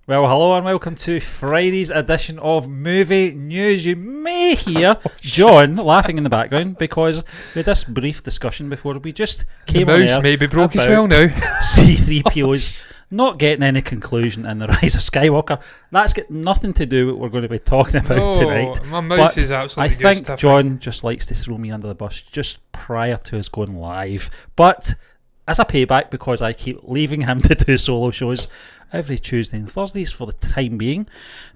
Well, hello and welcome to Friday's edition of Movie News. You may hear John laughing in the background because we had this brief discussion before we just came on air. The mouse may be broke as well now. C-3PO's not getting any conclusion in The Rise of Skywalker. That's got nothing to do with what we're going to be talking about tonight. My mouse is absolutely I think John just likes to throw me under the bus just prior to us going live. But as a payback, because I keep leaving him to do solo shows every Tuesday and Thursdays for the time being.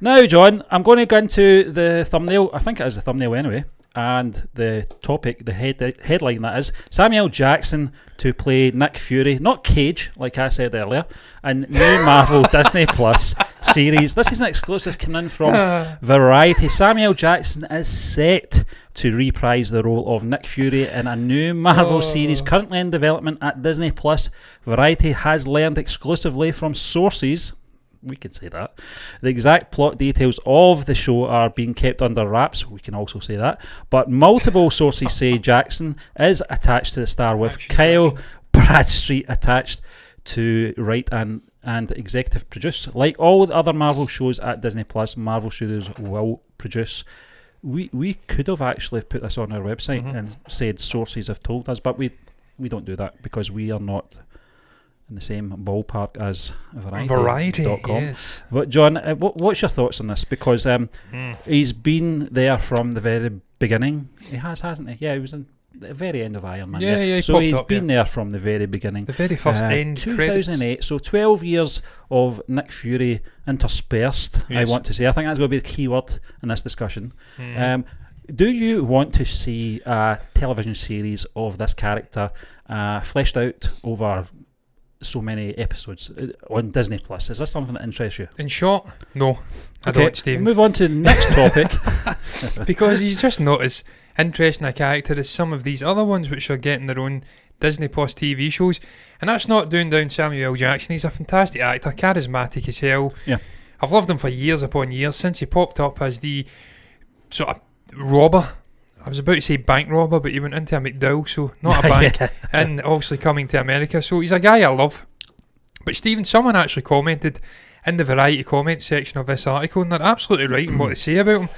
Now, John, I'm going to go into the thumbnail. I think it is the thumbnail anyway. And the topic, the headline that is, Samuel Jackson to play Nick Fury, not Cage, like I said earlier, and new Marvel Disney Plus series. This is an exclusive coming in from Variety. Samuel Jackson is set to reprise the role of Nick Fury in a new Marvel series currently in development at Disney Plus. Variety has learned exclusively from sources, we could say that, the exact plot details of the show are being kept under wraps, we can also say that, but multiple sources say Jackson is attached to the star, with Kyle Bradstreet attached to write and executive produce. Like all the other Marvel shows at Disney Plus, Marvel Studios will produce. We could have actually put this on our website and said sources have told us, but we don't do that because we are not in the same ballpark as Variety.com. Yes. But John, what's your thoughts on this? Because he's been there from the very beginning. He has, hasn't he? Yeah, he was in the very end of Iron Man. Yeah, so he's been there from the very beginning. The very first end 2008. Credits. So 12 years of Nick Fury interspersed, yes. I want to say. I think that's going to be the key word in this discussion. Do you want to see a television series of this character fleshed out over so many episodes on Disney Plus? Is this something that interests you? In short, no, I don't, Stephen. We'll move on to the next topic. Because he's just not as interesting a character as some of these other ones which are getting their own Disney Plus TV shows. And that's not doing down Samuel Jackson. He's a fantastic actor, charismatic as hell. Yeah. I've loved him for years upon years, since he popped up as the sort of robber. I was about to say bank robber, but he went into a McDowell, so not a bank. And obviously coming to America, so he's a guy I love. But Stephen, someone actually commented in the Variety comment section of this article, and they're absolutely right in what they say about him.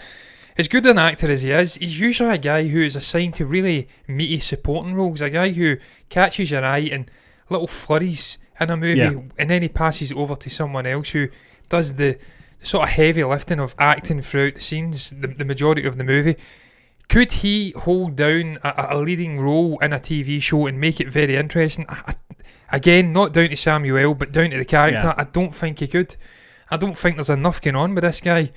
As good an actor as he is, he's usually a guy who is assigned to really meaty supporting roles, a guy who catches your eye in little flurries in a movie, and then he passes it over to someone else who does the sort of heavy lifting of acting throughout the scenes, the majority of the movie. Could he hold down a leading role in a TV show and make it very interesting? Again, not down to Samuel, but down to the character. Yeah. I don't think he could. I don't think there's enough going on with this guy.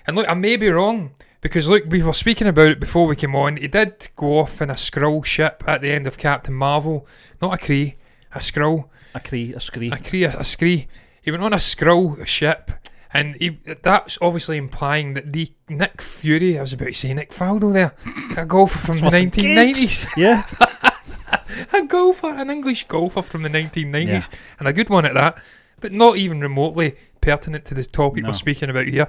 And look, I may be wrong, because look, we were speaking about it before we came on. He did go off in a Skrull ship at the end of Captain Marvel. Not a Kree, a Skrull. A Skree. He went on a Skrull ship. And that's obviously implying that the Nick Fury, I was about to say Nick Faldo there, a golfer from the 1990s. Yeah. An English golfer from the 1990s, and a good one at that, but not even remotely pertinent to the topic we're speaking about here.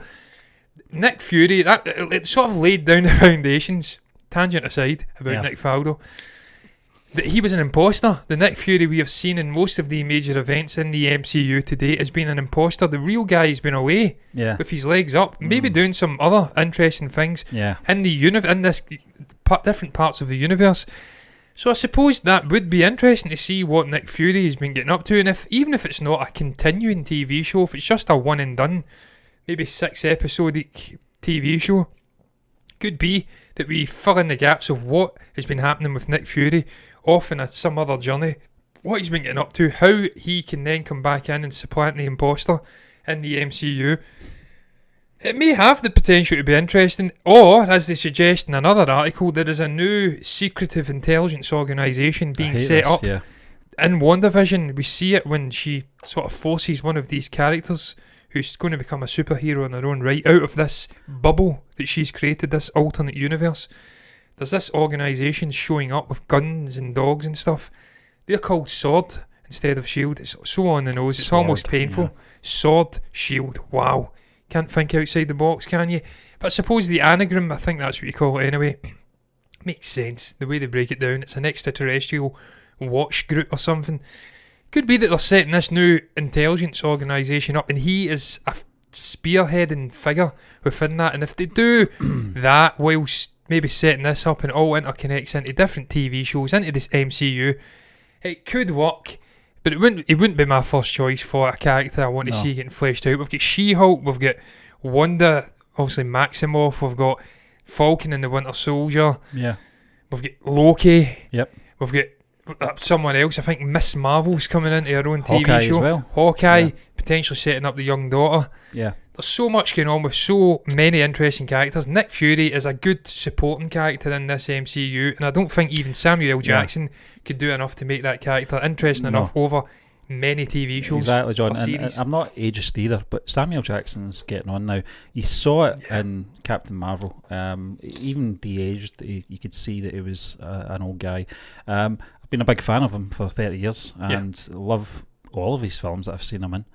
Nick Fury, it sort of laid down the foundations, tangent aside, about Nick Faldo, that he was an imposter. The Nick Fury we have seen in most of the major events in the MCU to date has been an imposter. The real guy has been away with his legs up, maybe doing some other interesting things in the in this different parts of the universe. So I suppose that would be interesting to see what Nick Fury has been getting up to, and even if it's not a continuing TV show, if it's just a one and done, maybe 6 episodic TV show, could be that we fill in the gaps of what has been happening with Nick Fury off in some other journey, what he's been getting up to, how he can then come back in and supplant the imposter in the MCU. It may have the potential to be interesting, or, as they suggest in another article, there is a new secretive intelligence organisation being set up in WandaVision. We see it when she sort of forces one of these characters who's going to become a superhero in her own right out of this bubble that she's created, this alternate universe. There's this organisation showing up with guns and dogs and stuff. They're called SWORD instead of SHIELD. It's so on the nose, it's almost painful. Yeah. SWORD, SHIELD, wow. Can't think outside the box, can you? But I suppose the anagram, I think that's what you call it anyway, makes sense. The way they break it down, it's an extraterrestrial watch group or something. Could be that they're setting this new intelligence organisation up, and he is a spearheading figure within that. And if they do that whilst maybe setting this up and it all interconnects into different TV shows, into this MCU, it could work. But it wouldn't be my first choice for a character I want to see getting fleshed out. We've got She-Hulk, we've got Wanda, obviously Maximoff, we've got Falcon and the Winter Soldier. Yeah. We've got Loki. Yep. We've got someone else. I think Miss Marvel's coming into her own TV Hawkeye show. as well. Hawkeye, potentially setting up the young daughter. Yeah. There's so much going on with so many interesting characters. Nick Fury is a good supporting character in this MCU, and I don't think even Samuel L. Jackson could do enough to make that character interesting enough over many TV shows. Exactly, John. And I'm not ageist either, but Samuel Jackson's getting on now. You saw it in Captain Marvel. Even de-aged, you could see that he was an old guy. I've been a big fan of him for 30 years and love all of his films that I've seen him in.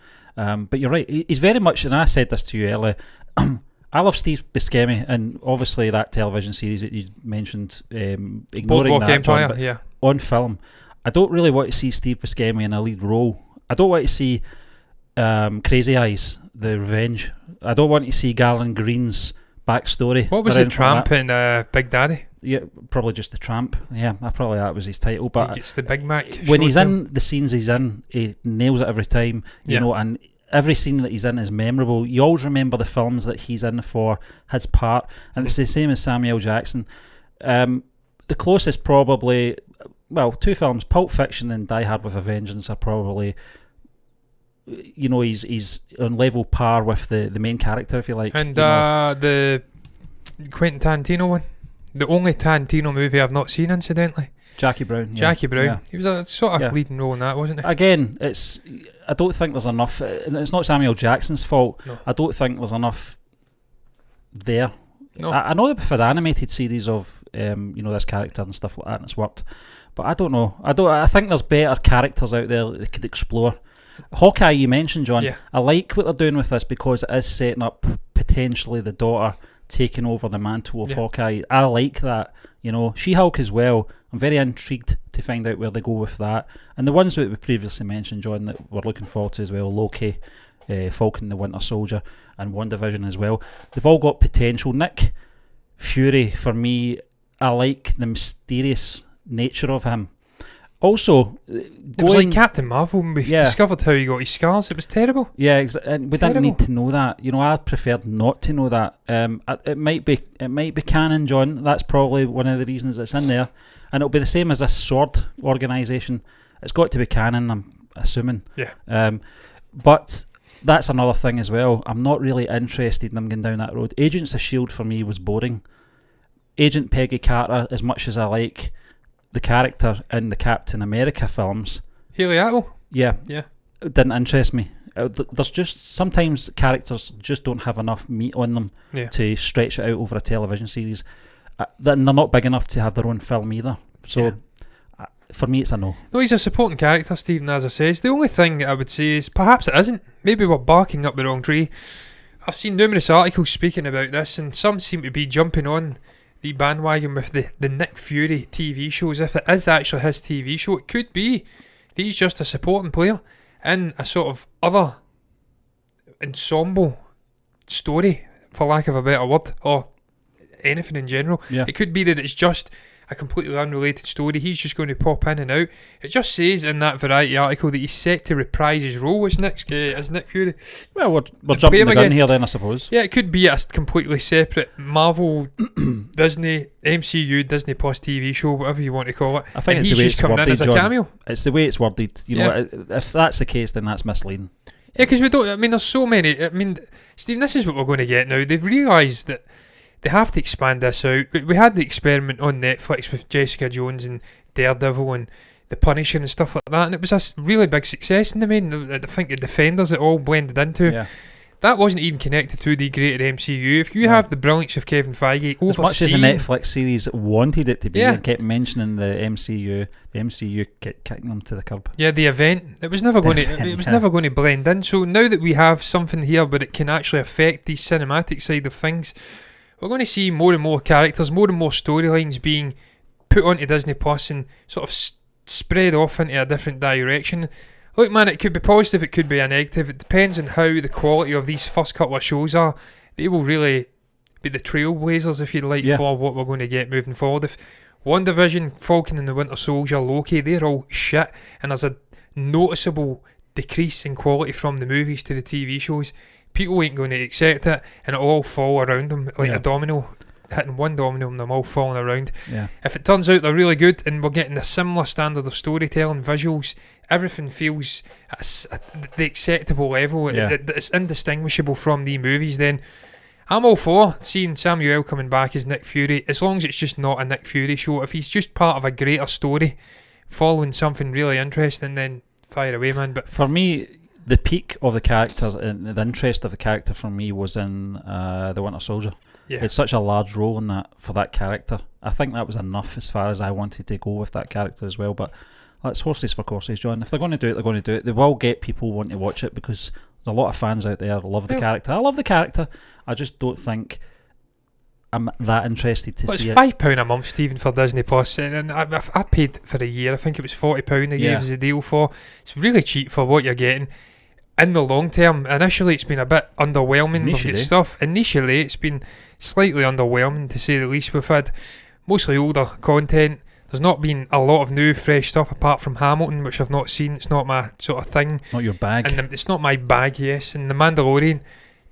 But you're right, he's very much, and I said this to you earlier, I love Steve Buscemi, and obviously that television series that you mentioned, ignoring Boardwalk that, Empire, John, but on film, I don't really want to see Steve Buscemi in a lead role. I don't want to see Crazy Eyes, The Revenge. I don't want to see Garland Green's backstory. What was the Tramp in Big Daddy? Yeah, probably just the Tramp. Yeah, probably that was his title. But it's the Big Mac. When he's in the scenes he's in, he nails it every time. You know, and every scene that he's in is memorable. You always remember the films that he's in for his part, and it's the same as Samuel Jackson. The closest probably, well, two films, Pulp Fiction and Die Hard with a Vengeance, are probably, you know, he's on level par with the main character, if you like. And the Quentin Tarantino one. The only Tarantino movie I've not seen, incidentally. Jackie Brown. Jackie Brown. He was a sort of leading role in that, wasn't he? Again, I don't think there's enough. It's not Samuel Jackson's fault. No. I don't think there's enough there. No. I know they've had animated series of this character and stuff like that, and it's worked. But I don't know. I think there's better characters out there that they could explore. Hawkeye, you mentioned, John. Yeah. I like what they're doing with this because it is setting up potentially the daughter taking over the mantle of Hawkeye. I like that. You know, She-Hulk as well. I'm very intrigued to find out where they go with that. And the ones that we previously mentioned, John, that we're looking forward to as well, Loki, Falcon the Winter Soldier, and WandaVision as well. They've all got potential. Nick Fury, for me, I like the mysterious nature of him. Also, it was like Captain Marvel when we discovered how he got his scars. It was terrible. Yeah, and we didn't need to know that. You know, I preferred not to know that. It might be canon, John. That's probably one of the reasons it's in there. And it'll be the same as a sword organisation. It's got to be canon, I'm assuming. Yeah. But that's another thing as well. I'm not really interested in them going down that road. Agents of S.H.I.E.L.D. for me was boring. Agent Peggy Carter, as much as I like the character in the Captain America films, Haley Atwell, it didn't interest me. There's just sometimes characters just don't have enough meat on them to stretch it out over a television series. They're not big enough to have their own film either. So for me, it's a no. No, he's a supporting character, Stephen, as I says. The only thing I would say is perhaps it isn't. Maybe we're barking up the wrong tree. I've seen numerous articles speaking about this, and some seem to be jumping on the bandwagon with the Nick Fury TV shows. If it is actually his TV show, it could be that he's just a supporting player in a sort of other ensemble story, for lack of a better word, or anything in general. It could be that it's just a completely unrelated story. He's just going to pop in and out. It just says in that Variety article that he's set to reprise his role as Nick Fury. Well, we're jumping the gun here then, I suppose. Yeah, it could be a completely separate Marvel, Disney, MCU, Disney Plus TV show, whatever you want to call it. I think it's the way it's worded, John. It's the way it's worded. You know, if that's the case, then that's misleading. Yeah, because we don't. I mean, there's so many. I mean, Stephen, this is what we're going to get now. They've realised that they have to expand this out. We had the experiment on Netflix with Jessica Jones and Daredevil and The Punisher and stuff like that, and it was a really big success in the main. I think the Defenders, it all blended into. Yeah. That wasn't even connected to the greater MCU. If you have the brilliance of Kevin Feige overseeing... As much as the Netflix series wanted it to be, and kept mentioning the MCU kept kicking them to the curb. Yeah, the event. It was never going to never going to blend in. So now that we have something here where it can actually affect the cinematic side of things, we're going to see more and more characters, more and more storylines being put onto Disney Plus and sort of spread off into a different direction. Look, man, it could be positive, it could be a negative. It depends on how the quality of these first couple of shows are. They will really be the trailblazers, if you like, for what we're going to get moving forward. If WandaVision, Falcon and the Winter Soldier, Loki, they're all shit, and there's a noticeable decrease in quality from the movies to the TV shows, people ain't going to accept it, and it'll all fall around them like a domino, hitting one domino and them all falling around. If it turns out they're really good and we're getting a similar standard of storytelling, visuals, everything feels at the acceptable level, it's indistinguishable from the movies, then I'm all for seeing Samuel coming back as Nick Fury, as long as it's just not a Nick Fury show. If he's just part of a greater story following something really interesting, then fire away, man. But for me, the peak of the character and the interest of the character for me was in the Winter Soldier. It's such a large role in that for that character. I think that was enough as far as I wanted to go with that character as well. But that's horses for courses, John. If they're going to do it, they're going to do it. They will get people wanting to watch it because there's a lot of fans out there love the character. I love the character. I just don't think I'm that interested to see it. It's £5 a month, Stephen, for Disney Plus, and I paid for a year. I think it was £40 they gave us a deal for. It's really cheap for what you're getting. In the long term, initially it's been a bit underwhelming with stuff. Initially it's been slightly underwhelming, to say the least. We've had mostly older content. There's not been a lot of new, fresh stuff apart from Hamilton, which I've not seen. It's not my sort of thing. Not your bag. And it's not my bag, yes. And The Mandalorian.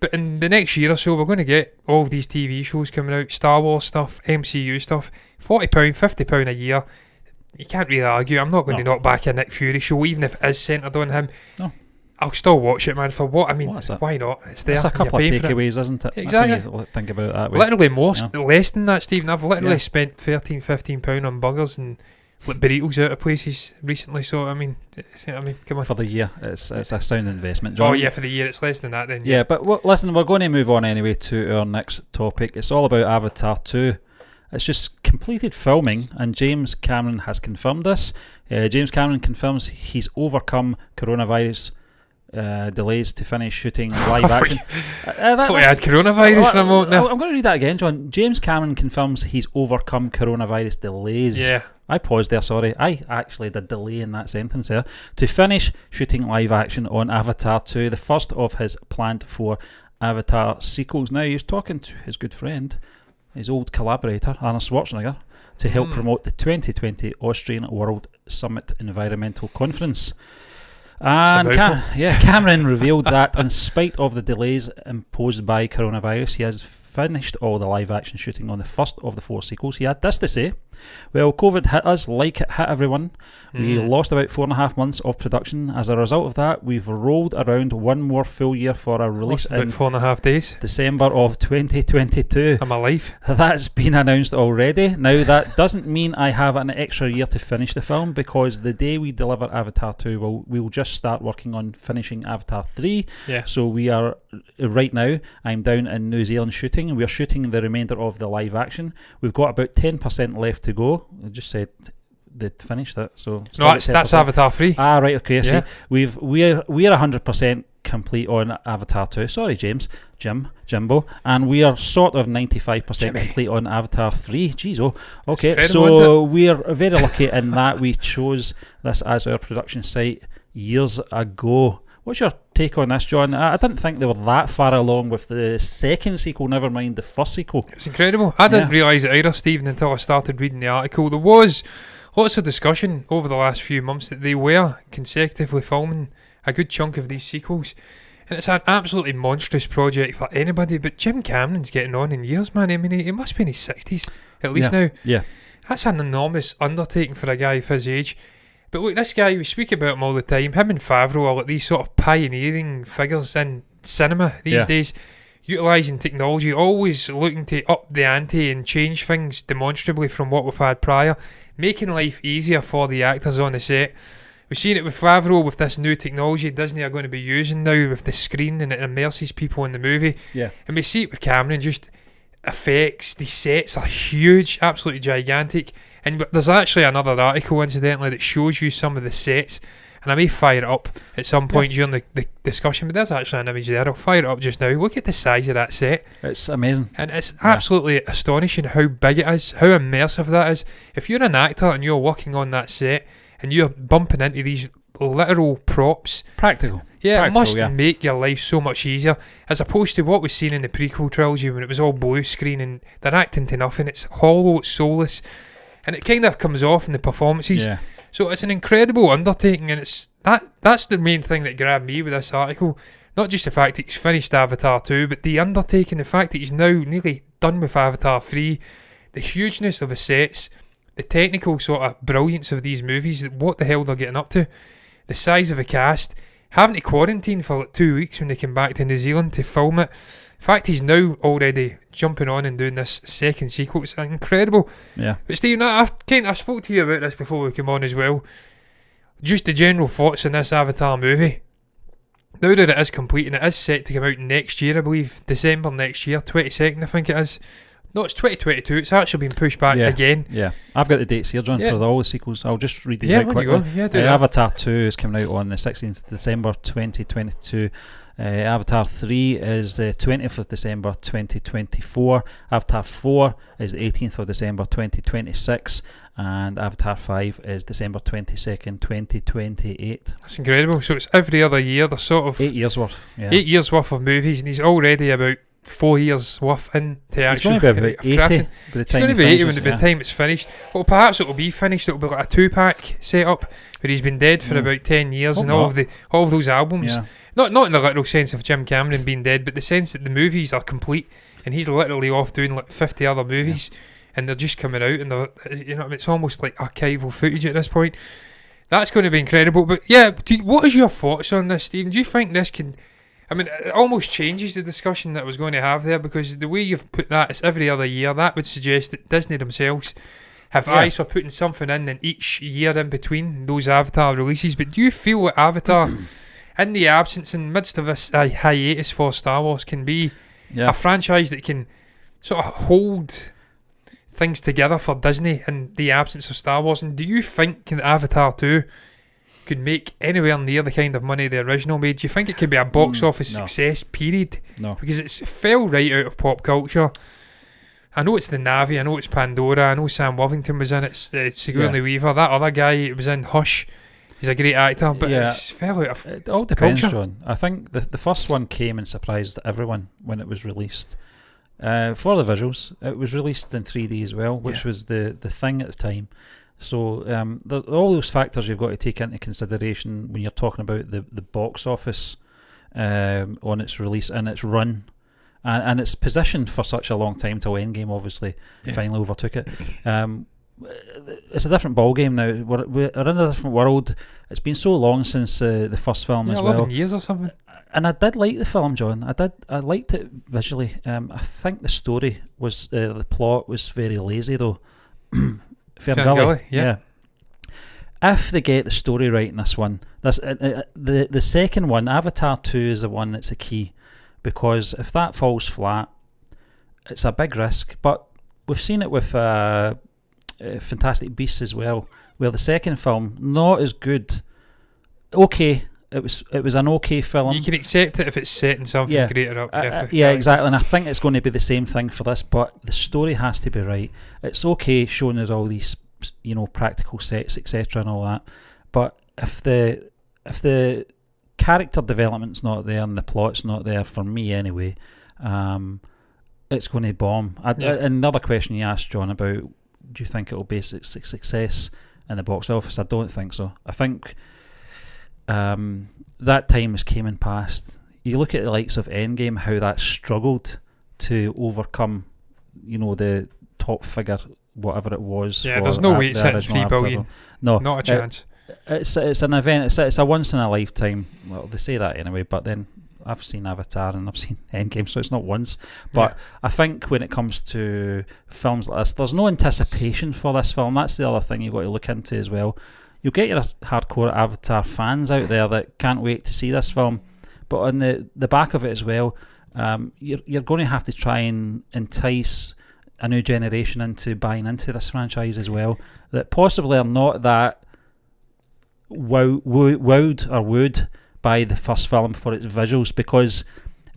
But in the next year or so, we're going to get all of these TV shows coming out, Star Wars stuff, MCU stuff. £40, £50 a year. You can't really argue. I'm not going to knock back a Nick Fury show, even if it is centred on him. No. I'll still watch it, man, for what? I mean, why not? It's there. It's a couple of takeaways, isn't it? Exactly. That's how you think about it that way. Literally less than that, Stephen. I've literally spent £13, £15 on burgers and burritos out of places recently, so I mean, come on. For the year, it's a sound investment, John. Oh yeah, for the year, it's less than that then. Yeah, but listen, we're going to move on anyway to our next topic. It's all about Avatar 2. It's just completed filming, and James Cameron has confirmed this. James Cameron confirms he's overcome coronavirus delays to finish shooting live action. I thought we had coronavirus for a moment there. I'm going to read that again, John. James Cameron confirms he's overcome coronavirus delays. Yeah. I paused there, sorry. I actually did delay in that sentence there. To finish shooting live action on Avatar 2, the first of his planned 4 Avatar sequels. Now, he's talking to his good friend, his old collaborator, Arnold Schwarzenegger, to help promote the 2020 Austrian World Summit Environmental Conference. And Cameron revealed that in spite of the delays imposed by coronavirus, he has finished all the live action shooting on the first of the 4 sequels. He had this to say: well, COVID hit us like it hit everyone. We lost about 4.5 months of production. As a result of that, we've rolled around one more full year for a release in 4.5 days. December of 2022. I'm alive. That's been announced already. Now, that doesn't mean I have an extra year to finish the film, because the day we deliver Avatar 2, we'll just start working on finishing Avatar 3. Yeah. So we are, right now, I'm down in New Zealand shooting. We're shooting the remainder of the live action. We've got about 10% left to go. I just said they'd finished it, so no, that's Avatar 3. Ah, right, okay. I see. We're 100% complete on Avatar 2. Sorry, Jimbo, and we are sort of 95% complete on Avatar 3. Jeez, okay. So we're very lucky in that we chose this as our production site years ago. What's your take on this, John? I didn't think they were that far along with the second sequel, never mind the first sequel. It's incredible. I didn't realise it either, Stephen, until I started reading the article. There was lots of discussion over the last few months that they were consecutively filming a good chunk of these sequels. And it's an absolutely monstrous project for anybody, but Jim Cameron's getting on in years, man. I mean, he must be in his 60s at least now. Yeah. That's an enormous undertaking for a guy of his age. But look, this guy, we speak about him all the time. Him and Favreau are like these sort of pioneering figures in cinema these days, utilising technology, always looking to up the ante and change things demonstrably from what we've had prior, making life easier for the actors on the set. We've seen it with Favreau with this new technology Disney are going to be using now with the screen, and it immerses people in the movie. Yeah. And we see it with Cameron, just effects. The sets are huge, absolutely gigantic. And there's actually another article, incidentally, that shows you some of the sets, and I may fire it up at some point during the discussion, but there's actually an image there. I'll fire it up just now. Look at the size of that set. It's amazing. And it's absolutely astonishing how big it is, how immersive that is. If you're an actor and you're working on that set and you're bumping into these literal props. Practical. Yeah, it must yeah. make your life so much easier, as opposed to what was seen in the prequel trilogy when it was all blue screen and they're acting to nothing. It's hollow, it's soulless, and it kind of comes off in the performances. Yeah. So it's an incredible undertaking, and that's the main thing that grabbed me with this article. Not just the fact that he's finished Avatar 2, but the undertaking, the fact that he's now nearly done with Avatar 3, the hugeness of the sets, the technical sort of brilliance of these movies, what the hell they're getting up to, the size of the cast, having to quarantine for like 2 weeks when they came back to New Zealand to film it. In fact, he's now already jumping on and doing this second sequel. It's incredible. Yeah. But Stephen, I spoke to you about this before we came on as well. Just the general thoughts on this Avatar movie. Now that it is complete and it is set to come out next year, I believe, December next year, 22nd I think it is. No, it's 2022. It's actually been pushed back again. Yeah, I've got the dates here, John, for all the sequels. I'll just read these out quickly. Avatar 2 is coming out on the 16th of December 2022. Avatar 3 is the 20th of December 2024. Avatar 4 is the 18th of December 2026. And Avatar 5 is December 22nd, 2028. That's incredible. So it's every other year. They're sort of 8 years worth. Yeah. 8 years worth of movies, and he's already about 4 years worth into actually. It's going to be about 80 by the It's time going to be 80 by the time it's finished. Well, perhaps it'll be finished. It'll be like a 2-pack setup, but he's been dead for about 10 years, and all of those albums. Yeah. Not in the literal sense of Jim Cameron being dead, but the sense that the movies are complete, and he's literally off doing like 50 other movies, and they're just coming out, and they're, it's almost like archival footage at this point. That's going to be incredible. But yeah, what is your thoughts on this, Stephen? Do you think this can? I mean, it almost changes the discussion that I was going to have there, because the way you've put that, it's every other year. That would suggest that Disney themselves have eyes for putting something in each year in between those Avatar releases. But do you feel that Avatar, in the absence and midst of this hiatus for Star Wars, can be a franchise that can sort of hold things together for Disney in the absence of Star Wars? And do you think that Avatar 2 could make anywhere near the kind of money the original made? Do you think it could be a box office success, period? No. Because it fell right out of pop culture. I know it's the Na'vi, I know it's Pandora, I know Sam Worthington was in it, Sigourney Weaver, that other guy was in Hush, he's a great actor, but it fell out of it all depends, culture. John. I think the first one came and surprised everyone when it was released. For the visuals, it was released in 3D as well, which was the thing at the time. So all those factors you've got to take into consideration when you're talking about the box office on its release and its run, and it's positioned for such a long time till Endgame obviously finally overtook it. It's a different ball game now. We're in a different world. It's been so long since the first film as well. 11 years or something. And I did like the film, John. I liked it visually. I think the story was the plot was very lazy though. Ferngully, yeah. If they get the story right in this one, the second one, Avatar 2, is the one that's the key, because if that falls flat, it's a big risk. But we've seen it with Fantastic Beasts as well, where the second film, not as good. Okay, it was an okay film. You can accept it if it's setting something greater up. Exactly. And I think it's going to be the same thing for this, but the story has to be right. It's okay showing us all these, practical sets, etc., and all that. But if the character development's not there and the plot's not there, for me anyway, it's going to bomb. Another question you asked, John, about do you think it'll be a success in the box office? I don't think so. I think that time has came and passed. You look at the likes of Endgame, how that struggled to overcome, the top figure, whatever it was. Yeah, there's no way it's hitting 3 billion. No, not a chance. It's an event. It's a once in a lifetime. Well, they say that anyway, but then I've seen Avatar and I've seen Endgame, so it's not once. But I think when it comes to films like this, there's no anticipation for this film. That's the other thing you've got to look into as well. You'll get your hardcore Avatar fans out there that can't wait to see this film, but on the back of it as well, you're going to have to try and entice a new generation into buying into this franchise as well, that possibly are not that wowed or wooed by the first film for its visuals, because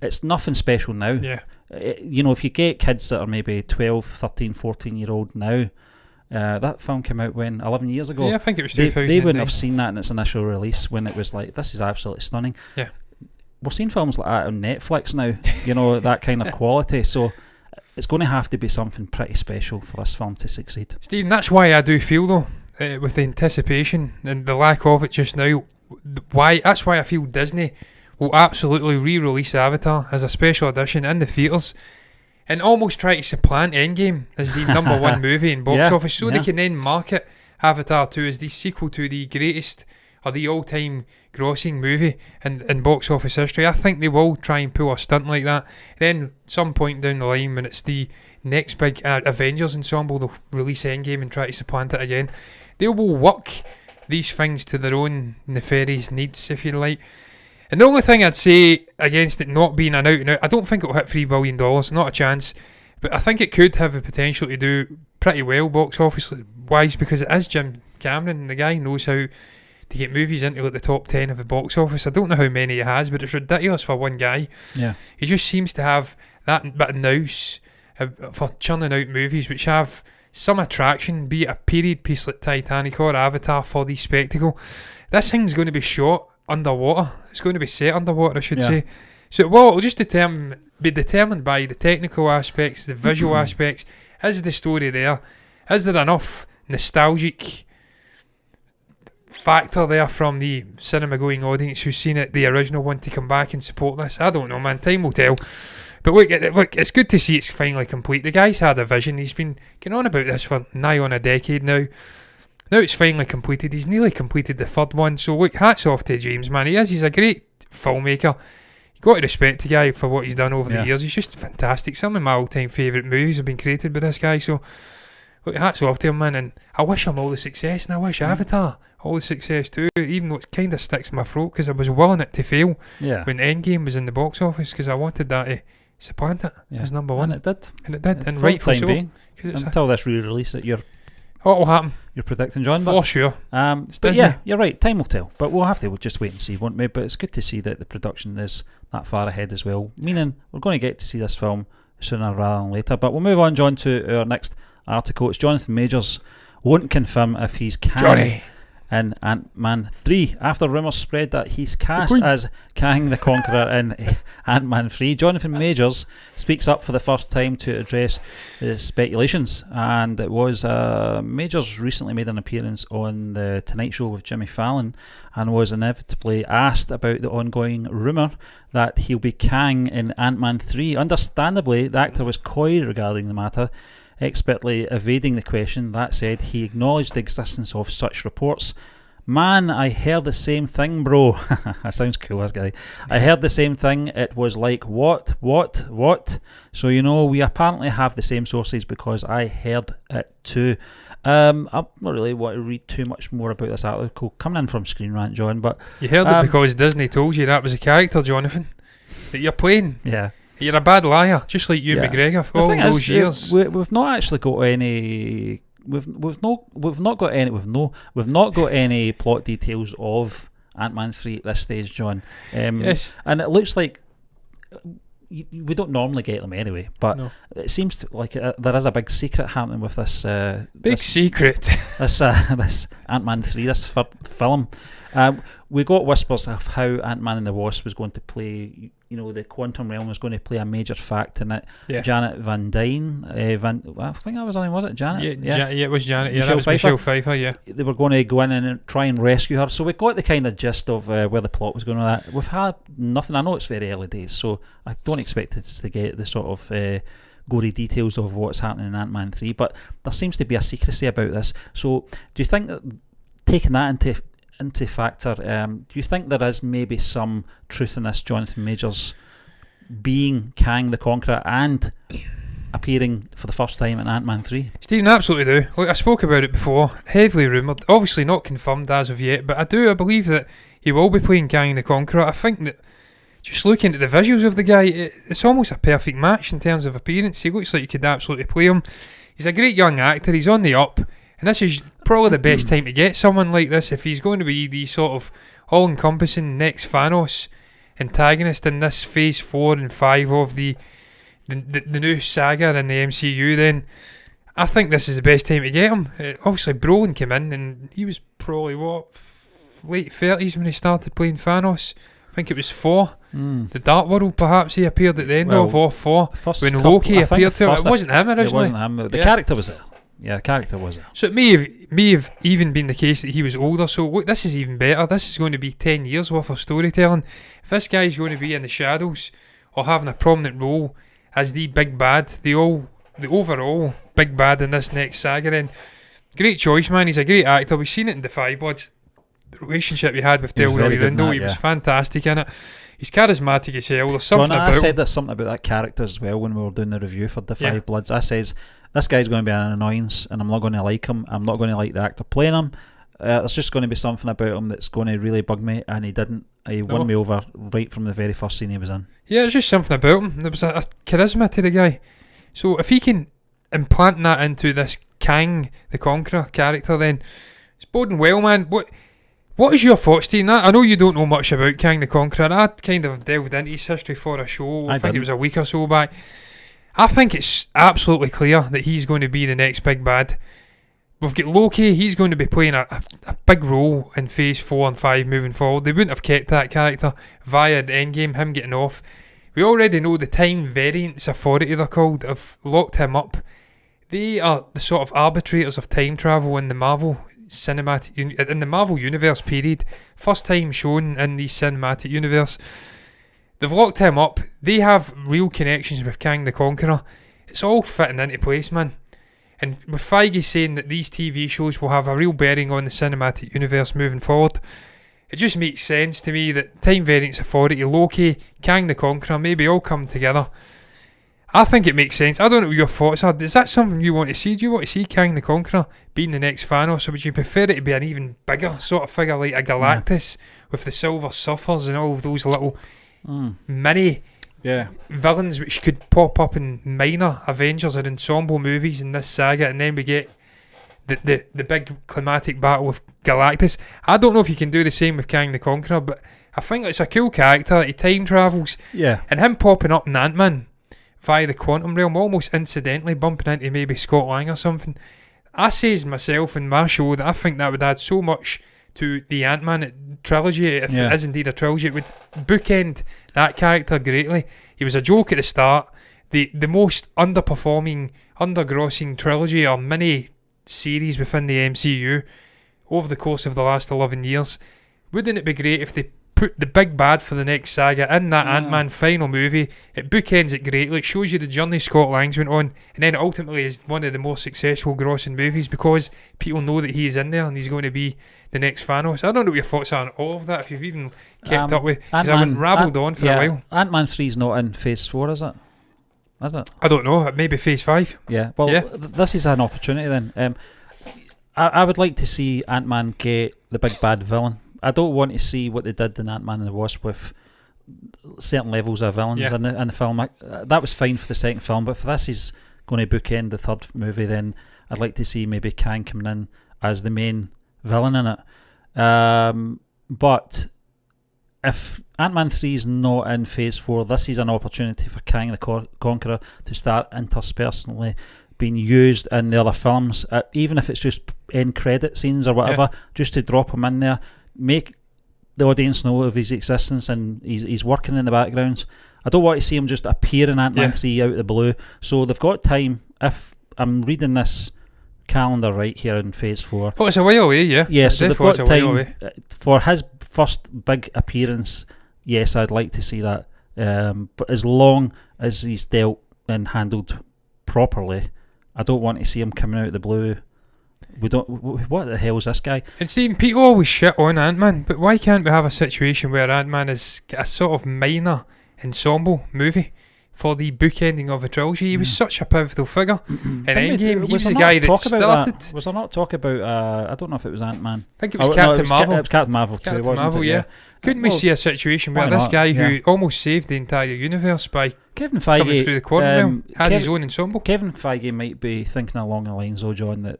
it's nothing special now. If you get kids that are maybe 12, 13, 14 year old now, That film came out 11 years ago. Yeah, I think it was They 2009. wouldn't have seen that in its initial release when it was like, this is absolutely stunning. Yeah. We're seeing films like that on Netflix now, that kind of quality. So it's going to have to be something pretty special for this film to succeed. Stephen, that's why I do feel though, with the anticipation and the lack of it just now, that's why I feel Disney will absolutely re-release Avatar as a special edition in the theatres and almost try to supplant Endgame as the number one movie in box office, so they can then market Avatar 2 as the sequel to the greatest or the all-time grossing movie in box office history. I think they will try and pull a stunt like that. Then some point down the line, when it's the next big Avengers ensemble, they'll release Endgame and try to supplant it again. They will work these things to their own nefarious needs, if you like. And the only thing I'd say against it not being an out-and-out, I don't think it'll hit $3 billion, not a chance. But I think it could have the potential to do pretty well box office-wise, because it is Jim Cameron, and the guy knows how to get movies into like the top 10 of the box office. I don't know how many he has, but it's ridiculous for one guy. Yeah, he just seems to have that bit of nous for churning out movies which have some attraction, be it a period piece like Titanic or Avatar for the spectacle. This thing's going to be shot underwater. It's going to be set underwater, I should say. So it'll just be determined by the technical aspects, the visual aspects. Is the story there? Is there enough nostalgic factor there from the cinema going audience who's seen it, the original one, to come back and support this? I don't know, man. Time will tell. But look, it's good to see it's finally complete. The guy's had a vision. He's been getting on about this for nigh on a decade now. Now it's finally completed. He's nearly completed the third one. So look, hats off to James, man. He's a great filmmaker. You got to respect the guy for what he's done over the years. He's just fantastic. Some of my all-time favourite movies have been created by this guy. So look, hats off to him, man. And I wish him all the success, and I wish Avatar all the success too, even though it kind of sticks in my throat because I was willing it to fail when Endgame was in the box office, because I wanted that to supplant it as number one. And it did. And rightfully so. Until this re-release that what will happen? You're predicting, John? For sure. But yeah, you're right. Time will tell. But we'll have to just wait and see, won't we? But it's good to see that the production is that far ahead as well, meaning we're going to get to see this film sooner rather than later. But we'll move on, John, to our next article. It's Jonathan Majors won't confirm if he's Kang in Ant-Man 3 after rumours spread that he's cast as Kang the Conqueror in Ant-Man 3. Jonathan Majors speaks up for the first time to address the speculations, and it was Majors recently made an appearance on the Tonight Show with Jimmy Fallon and was inevitably asked about the ongoing rumour that he'll be Kang in Ant-Man 3. Understandably, the actor was coy regarding the matter, expertly evading the question. That said, he acknowledged the existence of such reports. Man, I heard the same thing, bro. That sounds cool, this guy. I heard the same thing. It was like, what? So, we apparently have the same sources because I heard it too. I'm not really want to read too much more about this article coming in from Screen Rant, John, but you heard it because Disney told you that was a character, Jonathan, that you're playing. Yeah. You're a bad liar, just like you, McGregor, for all those years. We've not actually got any. We've not got any plot details of Ant-Man 3 at this stage, John. Yes, and it looks like we don't normally get them anyway, but it seems like there is a big secret happening with this. Secret. This Ant-Man 3, this film. We got whispers of how Ant-Man and the Wasp was going to play. The quantum realm was going to play a major fact in it. Yeah. Janet Van Dyne, I think that was her name, was it? Janet? Yeah, it was Janet. Yeah, that was Michelle Pfeiffer. Yeah, they were going to go in and try and rescue her. So we got the kind of gist of where the plot was going on. That we've had nothing. I know it's very early days, so I don't expect it to get the sort of gory details of what's happening in Ant-Man 3. But there seems to be a secrecy about this. So do you think that, taking that into factor, do you think there is maybe some truth in this Jonathan Majors being Kang the Conqueror and appearing for the first time in Ant-Man 3? Stephen, absolutely do. Look, I spoke about it before, heavily rumoured, obviously not confirmed as of yet, but I believe that he will be playing Kang the Conqueror. I think that just looking at the visuals of the guy, it's almost a perfect match in terms of appearance. He looks like you could absolutely play him. He's a great young actor, he's on the up, and this is probably the best time to get someone like this if he's going to be the sort of all-encompassing next Thanos antagonist in this phase 4 and 5 of the new saga in the MCU. Then I think this is the best time to get him. Obviously, Brolin came in, and he was probably, late 30s when he started playing Thanos. I think it was 4. The Dark World, perhaps, he appeared at the end of, or 4. When Loki appeared to him. It wasn't him originally. It wasn't him. The character was there. Yeah, the character was there. So it may have even been the case that he was older. So look, this is even better. This is going to be 10 years worth of storytelling. If this guy's going to be in the shadows or having a prominent role as the big bad, the overall big bad in this next saga, then great choice, man. He's a great actor. We've seen it in Defy Blood. The relationship he had with Delroy Lindo, he was fantastic in it. He's charismatic as hell. There's something about I said there's something about that character as well when we were doing the review for Defy Bloods. I says, this guy's going to be an annoyance and I'm not going to like him. I'm not going to like the actor playing him. There's just going to be something about him that's going to really bug me, and he didn't. He won me over right from the very first scene he was in. Yeah, there's just something about him. There was a charisma to the guy. So if he can implant that into this Kang the Conqueror character, then it's boding well, man. What is your thoughts, Steve? I know you don't know much about Kang the Conqueror. I kind of delved into his history for a show. I think it was a week or so back. I think it's absolutely clear that he's going to be the next big bad. We've got Loki. He's going to be playing a big role in Phase 4 and 5 moving forward. They wouldn't have kept that character via the Endgame, him getting off. We already know the Time Variance Authority, they're called, have locked him up. They are the sort of arbitrators of time travel in the Marvel in the Marvel Universe period. First time shown in the cinematic universe. They've locked him up. They have real connections with Kang the Conqueror. It's all fitting into place, man. And with Feige saying that these TV shows will have a real bearing on the cinematic universe moving forward, it just makes sense to me that Time Variance Authority, Loki, Kang the Conqueror maybe all come together. I think it makes sense. I don't know what your thoughts are. Is that something you want to see? Do you want to see Kang the Conqueror being the next Thanos, or would you prefer it to be an even bigger sort of figure like a Galactus with the Silver Surfers and all of those little mini villains which could pop up in minor Avengers or ensemble movies in this saga, and then we get the big climatic battle with Galactus. I don't know if you can do the same with Kang the Conqueror, but I think it's a cool character. He time travels, and him popping up in Ant-Man via the quantum realm, almost incidentally bumping into maybe Scott Lang or something. I says myself in my show that I think that would add so much to the Ant-Man trilogy, if it is indeed a trilogy. It would bookend that character greatly. He was a joke at the start. The most underperforming, undergrossing trilogy or mini series within the MCU over the course of the last 11 years. Wouldn't it be great if they put the big bad for the next saga in that Ant-Man final movie? It bookends it greatly. It shows you the journey Scott Lang's went on, and then ultimately is one of the most successful grossing movies because people know that he's in there and he's going to be the next Thanos. I don't know what your thoughts are on all of that, if you've even kept up with, because I went rabbled on for a while. Ant-Man 3's not in Phase 4, is it? Is it? I don't know. Maybe Phase 5. Yeah. Well, this is an opportunity then. I would like to see Ant-Man get the big bad villain. I don't want to see what they did in Ant-Man and the Wasp with certain levels of villains in the film. That was fine for the second film, but if this is going to bookend the third movie, then I'd like to see maybe Kang coming in as the main villain in it. But if Ant-Man 3 is not in Phase 4, this is an opportunity for Kang the Conqueror to start interspersonally being used in the other films, even if it's just end credit scenes or whatever, just to drop him in there, make the audience know of his existence, and he's working in the background. I don't want to see him just appear in Ant-Man 3 out of the blue. So they've got time. If I'm reading this calendar right here in Phase 4. Oh, it's a while away, Yeah, so they've got time for his first big appearance. Yes, I'd like to see that. But as long as he's dealt and handled properly, I don't want to see him coming out of the blue. What the hell is this guy? And Stephen, people always shit on Ant-Man, but why can't we have a situation where Ant-Man is a sort of minor ensemble movie for the bookending of a trilogy? He was such a pivotal figure in Endgame. He was the guy that started. Was there not talk about, I don't know if it was Ant-Man. I think it was Captain Marvel. It was Captain Marvel too, Captain wasn't Marvel, it? Yeah. Couldn't we see a situation where this guy who almost saved the entire universe by Kevin Feige, coming through the quantum realm has his own ensemble? Kevin Feige might be thinking along the lines, though, John, that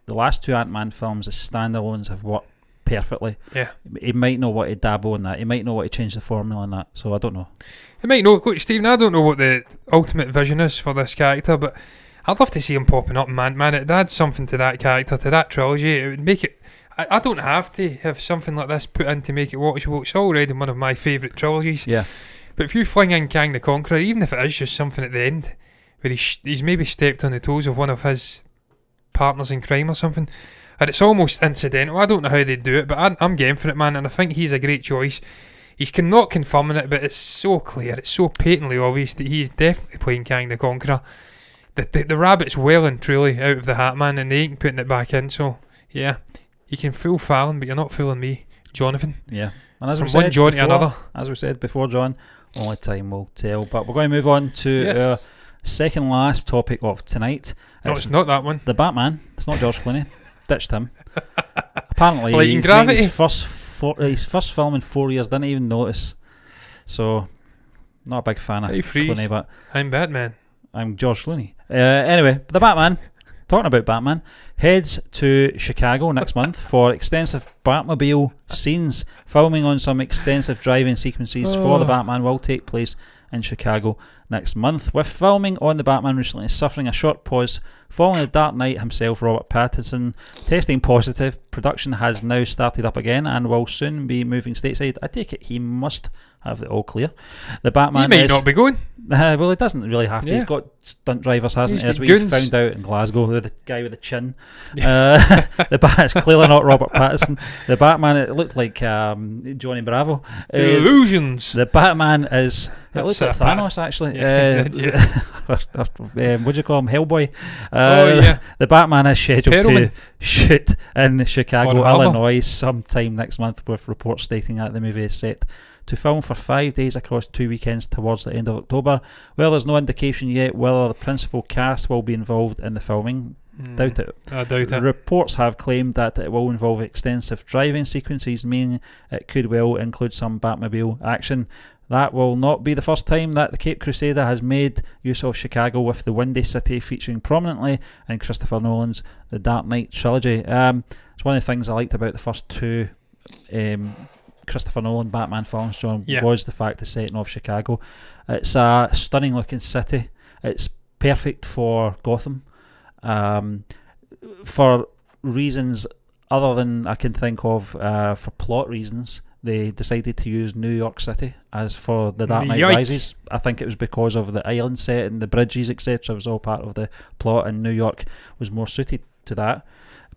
the last two Ant-Man films as standalones have worked perfectly. Yeah. He might know what to dabble in that. He might know what to change the formula in that. So I don't know. He might know. Look, Stephen, I don't know what the ultimate vision is for this character, but I'd love to see him popping up, man. It adds something to that character, to that trilogy. It would make it. I don't have to have something like this put in to make it watchable. It's already one of my favourite trilogies. Yeah. But if you fling in Kang the Conqueror, even if it is just something at the end, where he's maybe stepped on the toes of one of his partners in crime or something, and it's almost incidental. I don't know how they do it, but I'm game for it, man. And I think he's a great choice. He's not confirming it, but it's so clear, it's so patently obvious that he's definitely playing Kang the Conqueror. The rabbit's well and truly out of the hat, man, and they ain't putting it back in. So yeah, you can fool Fallon, but you're not fooling me, Jonathan. Yeah, and as From we said one John before, to another. As we said before, John, only time will tell. But we're going to move on to our second last topic of tonight. No, it's not that one. The Batman. It's not George Clooney. Ditched him. Apparently, Light and he's Gravity. made his first film in 4 years. Didn't even notice. So, not a big fan of Clooney, but I'm Batman. I'm George Clooney. Anyway, the Batman. Talking about Batman, heads to Chicago next month for extensive Batmobile scenes. Filming on some extensive driving sequences for the Batman will take place in Chicago next month, with filming on the Batman recently suffering a short pause following the Dark Knight himself, Robert Pattinson, testing positive. Production has now started up again and will soon be moving stateside. I take it he must have the all clear. The Batman He may not be going. well, he doesn't really have to. Yeah. He's got stunt drivers, hasn't he? He's As we goons. found out in Glasgow, the guy with the chin. It's clearly not Robert Pattinson. The Batman, it looked like Johnny Bravo. Illusions. The Batman is. It looks like Thanos, actually. What do you call him? Hellboy. The Batman is scheduled to shoot in Chicago, Illinois, sometime next month, with reports stating that the movie is set to film for 5 days across 2 weekends towards the end of October. Well, there's no indication yet whether the principal cast will be involved in the filming. Doubt it. I doubt it. Reports have claimed that it will involve extensive driving sequences, meaning it could well include some Batmobile action. That will not be the first time that the Cape Crusader has made use of Chicago, with the Windy City featuring prominently in Christopher Nolan's The Dark Knight trilogy. It's one of the things I liked about the first two Christopher Nolan Batman films, John, was the fact of setting off Chicago. It's a stunning looking city. It's perfect for Gotham. For reasons other than I can think of, for plot reasons, they decided to use New York City as for The Dark Knight Rises. I think it was because of the island set and the bridges, etc. It was all part of the plot, and New York was more suited to that.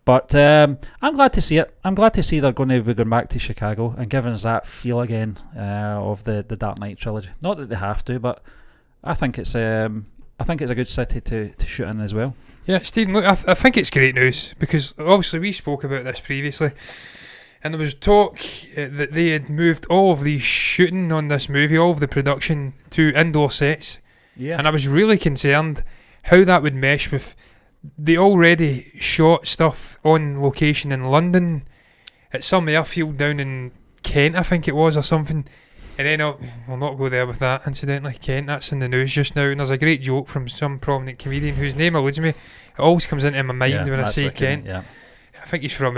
But I'm glad to see it. I'm glad to see they're going to be going back to Chicago and giving us that feel again of the Dark Knight trilogy. Not that they have to, but I think it's a good city to shoot in as well. Yeah, Stephen, look, I think it's great news, because obviously we spoke about this previously, and there was talk that they had moved all of the shooting on this movie, all of the production, to indoor sets. Yeah. And I was really concerned how that would mesh with the already shot stuff on location in London at some airfield down in Kent, I think it was, or something. And then we'll not go there with that, incidentally. Kent, that's in the news just now, and there's a great joke from some prominent comedian whose name eludes me. It always comes into my mind when I say Kent. I think he's from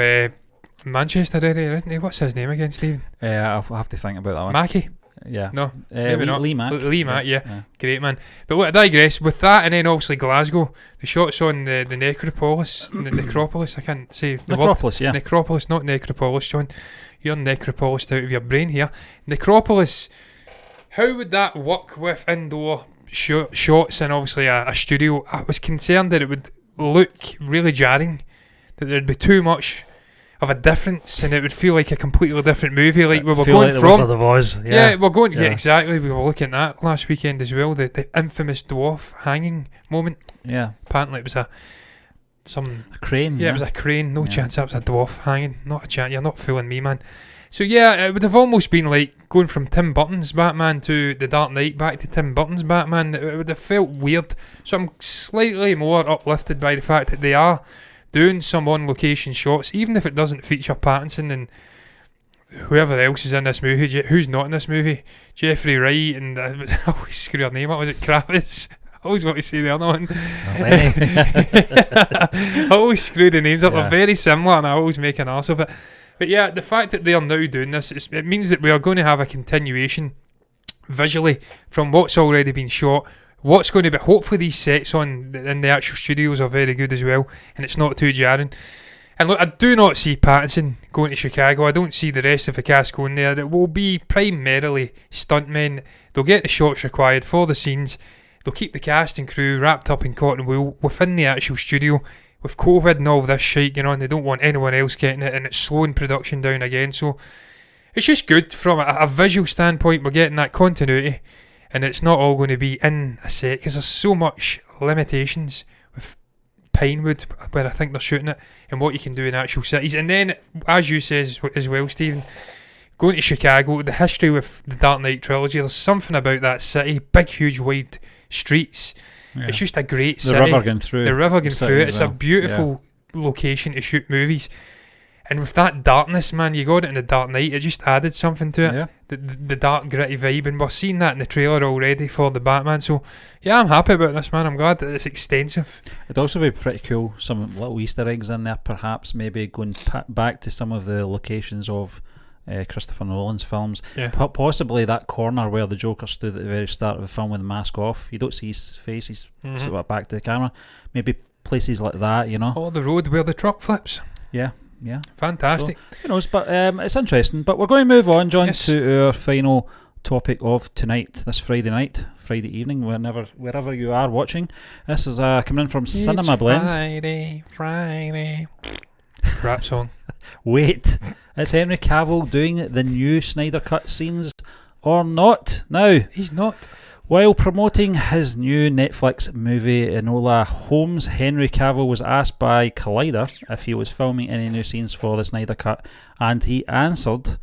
Manchester area, isn't he? What's his name again, Stephen? I'll have to think about that one. Mackie? Yeah. No, maybe not. Lee Mack. Yeah. Great man. But look, I digress. With that, and then obviously Glasgow, the shots on the necropolis, the necropolis, I can't say the necropolis, word. Necropolis, not necropolis, John. You're necropolis out of your brain here. Necropolis, how would that work with indoor shots and obviously a studio? I was concerned that it would look really jarring, that there'd be too much of a difference, and it would feel like a completely different movie. Like we were going like from the Oz. we're going exactly. We were looking at that last weekend as well. The infamous dwarf hanging moment. Yeah, apparently it was a crane. Yeah, it was a crane. No chance that was a dwarf hanging. Not a chance. You're not fooling me, man. So yeah, it would have almost been like going from Tim Burton's Batman to The Dark Knight back to Tim Burton's Batman. It would have felt weird. So I'm slightly more uplifted by the fact that they are doing some on-location shots, even if it doesn't feature Pattinson and whoever else is in this movie. Who's not in this movie? Jeffrey Wright, and I always screw her name up. Was it Kravitz? I always want to say the other one. I always screw the names up. They're very similar, and I always make an arse of it. But yeah, the fact that they are now doing this, it means that we are going to have a continuation visually from what's already been shot what's going to be. Hopefully these sets in the actual studios are very good as well, and it's not too jarring. And look, I do not see Pattinson going to Chicago. I don't see the rest of the cast going there. It will be primarily stuntmen. They'll get the shots required for the scenes. They'll keep the cast and crew wrapped up in cotton wool within the actual studio. With COVID and all this shit going on, they don't want anyone else getting it, and it's slowing production down again. So it's just good from a visual standpoint. We're getting that continuity, and it's not all going to be in a set, because there's so much limitations with Pinewood, where I think they're shooting it, and what you can do in actual cities. And then, as you say as well, Stephen, going to Chicago, the history with the Dark Knight trilogy, there's something about that city, big, huge, wide streets. Yeah. It's just a great city. The river going through it. It's a beautiful location to shoot movies. And with that darkness, man, you got it in the Dark Knight, it just added something to it. Yeah. The dark, gritty vibe, and we're seeing that in the trailer already for the Batman. So, yeah, I'm happy about this, man. I'm glad that it's extensive. It'd also be pretty cool, some little Easter eggs in there, perhaps, maybe going back to some of the locations of Christopher Nolan's films. Yeah. Possibly that corner where the Joker stood at the very start of the film with the mask off. You don't see his face, he's sort of back to the camera. Maybe places like that, you know. Oh, the road where the truck flips. Yeah. Fantastic. So, who knows, but it's interesting. But we're going to move on, John, to our final topic of tonight, this Friday night, Friday evening, wherever you are watching. This is coming in from Cinema Blend. Friday. Rap song. Wait, is Henry Cavill doing the new Snyder Cut scenes or not? Now, he's not. While promoting his new Netflix movie Enola Holmes, Henry Cavill was asked by Collider if he was filming any new scenes for the Snyder Cut, and he answered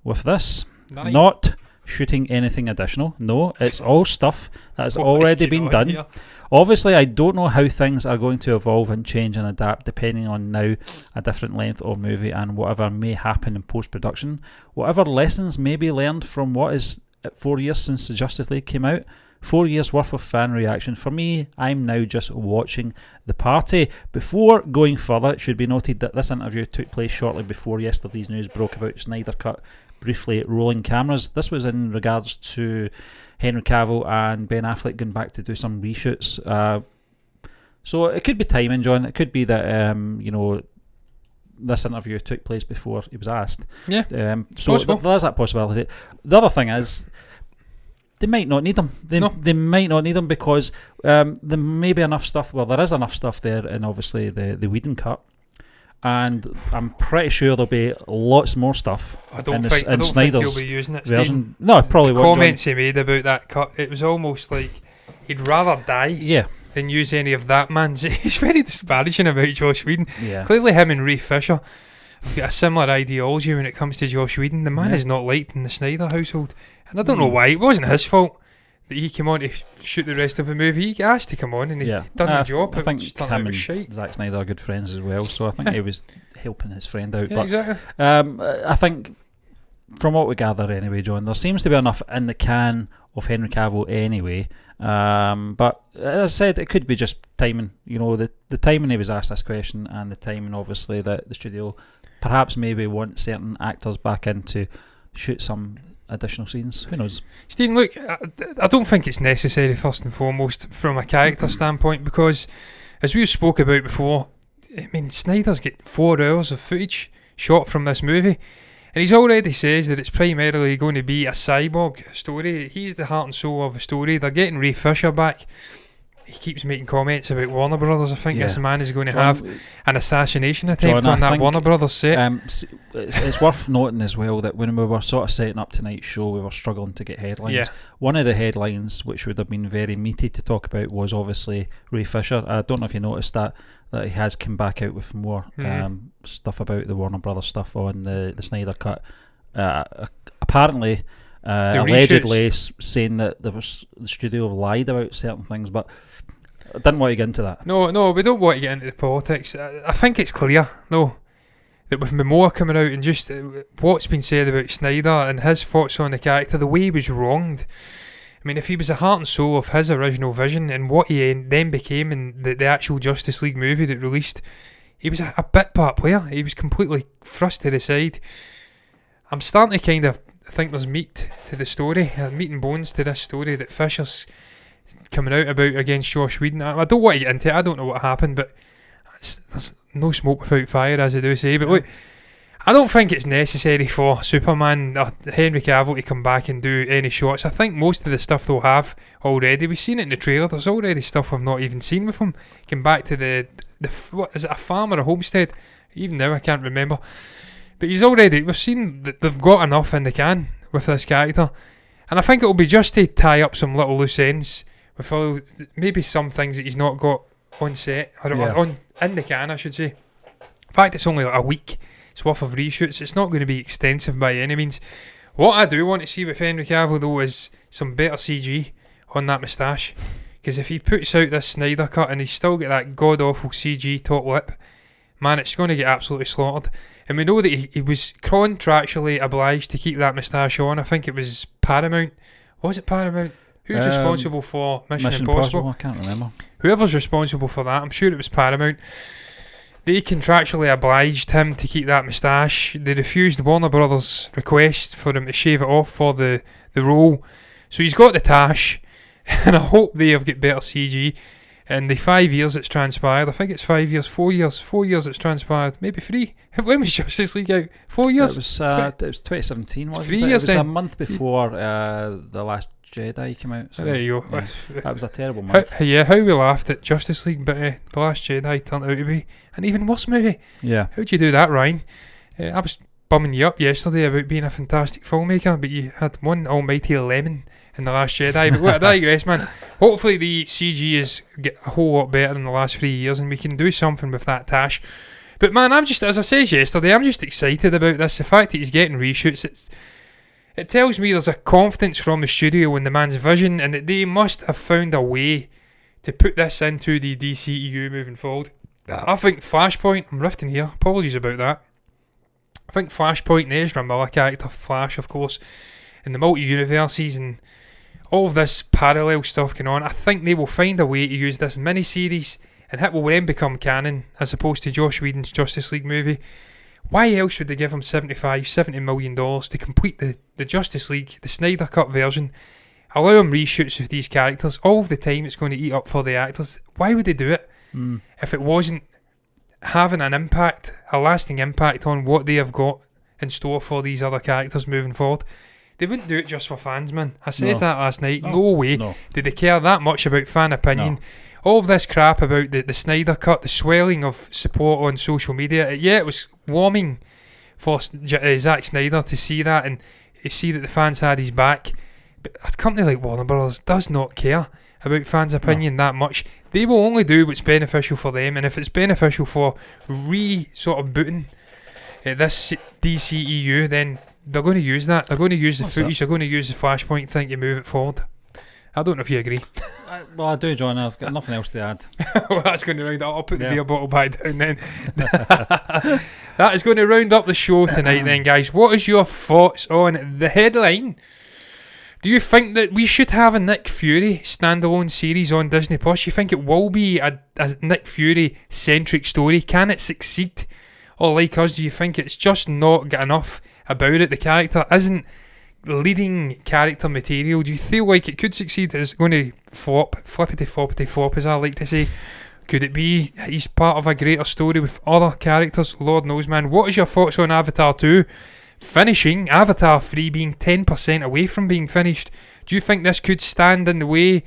with this: not shooting anything additional. No, it's all stuff that has already been done. Here? Obviously, I don't know how things are going to evolve and change and adapt depending on now a different length of movie and whatever may happen in post-production. Whatever lessons may be learned from what is 4 years since the Justice League came out, 4 years worth of fan reaction. For me, I'm now just watching the party. Before going further, it should be noted that this interview took place shortly before yesterday's news broke about Snyder Cut briefly rolling cameras. This was in regards to Henry Cavill and Ben Affleck going back to do some reshoots. So it could be timing, John. It could be that this interview took place before he was asked. Yeah. So there's that possibility. The other thing is, they might not need them. They might not need them because there may be enough stuff. Well, there is enough stuff there, and obviously the Whedon cut. And I'm pretty sure there'll be lots more stuff. I don't think he'll be using it, version. No, it probably won't. Comments he made about that cut, it was almost like he'd rather die than use any of that man's. He's very disparaging about Joss Whedon. Yeah. Clearly him and Ray Fisher have got a similar ideology when it comes to Joss Whedon. The man is not liked in the Snyder household, and I don't know why. It wasn't his fault that he came on to shoot the rest of the movie. He asked to come on and he done the job. I think him and Zack Snyder are good friends as well, so I think he was helping his friend out. But exactly. I think from what we gather anyway, John, there seems to be enough in the can of Henry Cavill anyway. But as I said, it could be just timing. You know, the timing he was asked this question, and the timing obviously that the studio perhaps maybe want certain actors back in to shoot some additional scenes. Who knows? Stephen, look, I don't think it's necessary first and foremost from a character standpoint, because as we've spoke about before, I mean, Snyder's got 4 hours of footage shot from this movie, and he's already says that it's primarily going to be a cyborg story. He's the heart and soul of the story. They're getting Ray Fisher back. He keeps making comments about Warner Brothers. I think this man is going to have an assassination attempt on that Warner Brothers set. It's worth noting as well that when we were sort of setting up tonight's show, we were struggling to get headlines. Yeah. One of the headlines, which would have been very meaty to talk about, was obviously Ray Fisher. I don't know if you noticed that he has come back out with more stuff about the Warner Brothers stuff on the Snyder Cut. Apparently, allegedly saying that the studio have lied about certain things, but I didn't want to get into that. No, we don't want to get into the politics. I think it's clear, though, that with Momoa coming out and just what's been said about Snyder and his thoughts on the character, the way he was wronged. I mean, if he was the heart and soul of his original vision and what he then became in the actual Justice League movie that released, he was a bit part player. He was completely thrust to the side. I'm starting to kind of think there's meat to the story, meat and bones to this story, that Fisher's coming out about against Josh Whedon. I don't want to get into it. I don't know what happened, but there's no smoke without fire, as they do say. But look, I don't think it's necessary for Superman or Henry Cavill to come back and do any shots. I think most of the stuff they'll have already. We've seen it in the trailer. There's already stuff we've not even seen with him. Come back to the what is it, a farm or a homestead? Even now I can't remember. But we've seen that they've got enough in the can with this character. And I think it'll be just to tie up some little loose ends with maybe some things that he's not got on set, or in the can, I should say. In fact, it's only like a week. It's worth of reshoots. It's not going to be extensive by any means. What I do want to see with Henry Cavill though is some better CG on that moustache, because if he puts out this Snyder cut and he's still got that god awful CG top lip, man, it's going to get absolutely slaughtered. And we know that he was contractually obliged to keep that moustache on. I think it was Paramount. Was it Paramount? Who's responsible for Mission Impossible? I can't remember. Whoever's responsible for that, I'm sure it was Paramount. They contractually obliged him to keep that moustache. They refused Warner Brothers' request for him to shave it off for the role. So he's got the tash, and I hope they have got better CG. In the 5 years it's transpired, I think it's 5 years, 4 years, 4 years it's transpired, maybe 3. When was Justice League out? 4 years? It was 2017, wasn't 3 it? years It was then. a month before The Last Jedi came out. So there you go. Yeah, that was a terrible month. How we laughed at Justice League, but The Last Jedi turned out to be an even worse movie. Yeah. How'd you do that, Ryan? I was bumming you up yesterday about being a fantastic filmmaker, but you had one almighty lemon in The Last Jedi. But I digress, man. Hopefully the CG is get a whole lot better in the last 3 years and we can do something with that tash. But man, as I said yesterday, I'm just excited about this. The fact that he's getting reshoots, it tells me there's a confidence from the studio in the man's vision, and that they must have found a way to put this into the DCEU moving forward. I think Flashpoint, I'm rifting here, apologies about that. I think Flashpoint and the Ezra Miller character, Flash of course, and the multi-universes and all of this parallel stuff going on, I think they will find a way to use this mini-series and it will then become canon as opposed to Josh Whedon's Justice League movie. Why else would they give him $70 million to complete the Justice League, the Snyder Cut version, allow him reshoots with these characters, all of the time it's going to eat up for the actors? Why would they do it if it wasn't having an impact, a lasting impact on what they have got in store for these other characters moving forward? They wouldn't do it just for fans, man. I said that last night. No way did they care that much about fan opinion. No. All of this crap about the Snyder Cut, the swelling of support on social media, it was warming for Zack Snyder to see that and to see that the fans had his back. But a company like Warner Brothers does not care about fans' opinion that much. They will only do what's beneficial for them, and if it's beneficial for sort of booting this DCEU, then they're going to use that. They're going to use the footage. They're going to use the Flashpoint thing to move it forward. I don't know if you agree. Well, I do, John. I've got nothing else to add. Well, that's going to round up. I'll put the beer bottle back down then. That is going to round up the show tonight then, guys. What is your thoughts on the headline? Do you think that we should have a Nick Fury standalone series on Disney Plus? You think it will be a Nick Fury-centric story? Can it succeed? Or like us, do you think it's just not got enough about it? The character isn't leading character material. Do you feel like it could succeed? Is it going to flippity flop, as I like to say? Could it be he's part of a greater story with other characters? Lord knows, man. What is your thoughts on Avatar 2 finishing, Avatar 3 being 10% away from being finished? Do you think this could stand in the way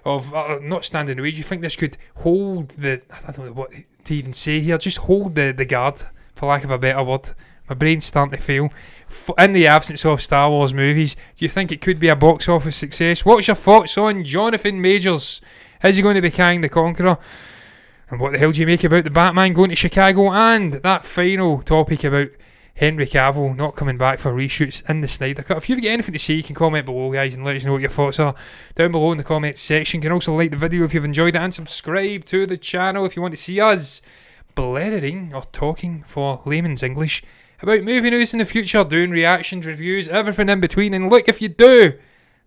of, not stand in the way, do you think this could hold I don't know what to even say here, just hold the guard, for lack of a better word? My brain's starting to fail. In the absence of Star Wars movies, do you think it could be a box office success? What's your thoughts on Jonathan Majors? Is he going to be Kang the Conqueror? And what the hell do you make about the Batman going to Chicago? And that final topic about Henry Cavill not coming back for reshoots in the Snyder Cut. If you've got anything to say, you can comment below, guys, and let us know what your thoughts are down below in the comments section. You can also like the video if you've enjoyed it and subscribe to the channel if you want to see us blathering or talking for layman's English about movie news in the future, doing reactions, reviews, everything in between. And look, if you do,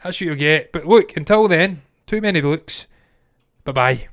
that's what you'll get. But look, until then, too many looks. Bye-bye.